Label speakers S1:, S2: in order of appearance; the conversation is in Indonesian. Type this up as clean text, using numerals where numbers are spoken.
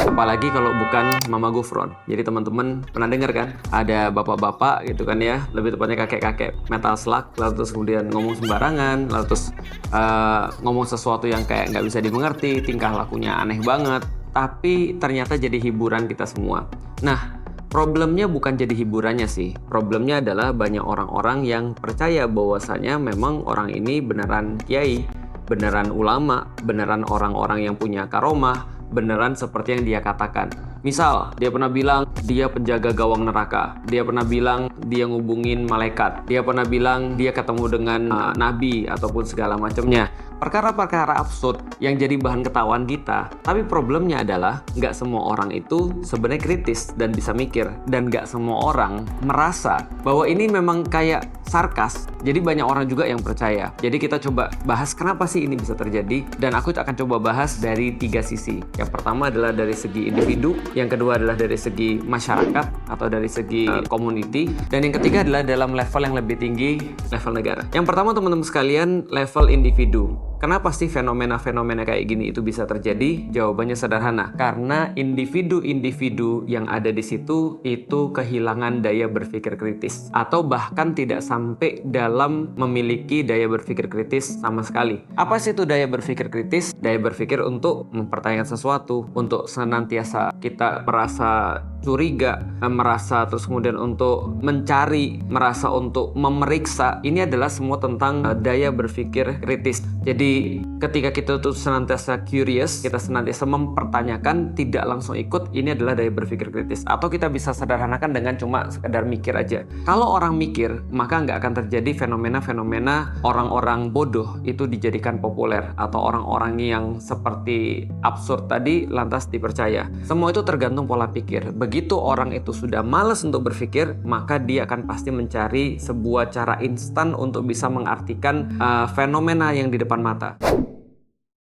S1: Apalagi kalau bukan Mama Gufron. Jadi teman-teman pernah dengar kan? Ada bapak-bapak gitu kan ya, lebih tepatnya kakek-kakek metal slug, lalu terus kemudian ngomong sembarangan, lalu terus ngomong sesuatu yang kayak nggak bisa dimengerti, tingkah lakunya aneh banget, tapi ternyata jadi hiburan kita semua. Nah, problemnya bukan jadi hiburannya sih. Problemnya adalah banyak orang-orang yang percaya bahwasanya memang orang ini beneran kiai, beneran ulama, beneran orang-orang yang punya karomah, beneran seperti yang dia katakan. Misal, dia pernah bilang dia penjaga gawang neraka. Dia pernah bilang dia ngubungin malaikat. Dia pernah bilang dia ketemu dengan nabi ataupun segala macamnya. Perkara-perkara absurd yang jadi bahan ketawaan kita. Tapi problemnya adalah nggak semua orang itu sebenarnya kritis dan bisa mikir. Dan nggak semua orang merasa bahwa ini memang kayak sarkas. Jadi banyak orang juga yang percaya. Jadi kita coba bahas kenapa sih ini bisa terjadi. Dan aku akan coba bahas dari 3 sisi. Yang pertama adalah dari segi individu. Yang kedua adalah dari segi masyarakat atau dari segi community. Dan yang ketiga adalah dalam level yang lebih tinggi, level negara. Yang pertama teman-teman sekalian, level individu. Kenapa sih fenomena-fenomena kayak gini itu bisa terjadi? Jawabannya sederhana. Karena individu-individu yang ada di situ itu kehilangan daya berpikir kritis. Atau bahkan tidak sampai dalam memiliki daya berpikir kritis sama sekali. Apa sih itu daya berpikir kritis? Daya berpikir untuk mempertanyakan sesuatu, untuk senantiasa kita merasa curiga, merasa terus kemudian untuk mencari, merasa untuk memeriksa. Ini adalah semua tentang daya berpikir kritis. Jadi ketika kita tuh senantiasa curious, kita senantiasa mempertanyakan, tidak langsung ikut, ini adalah daya berpikir kritis. Atau kita bisa sederhanakan dengan cuma sekedar mikir aja. Kalau orang mikir, maka nggak akan terjadi fenomena-fenomena orang-orang bodoh itu dijadikan populer, atau orang-orang yang seperti absurd tadi lantas dipercaya. Semua itu tergantung pola pikir. Begitu orang itu sudah malas untuk berpikir, maka dia akan pasti mencari sebuah cara instan untuk bisa mengartikan fenomena yang di depan mata.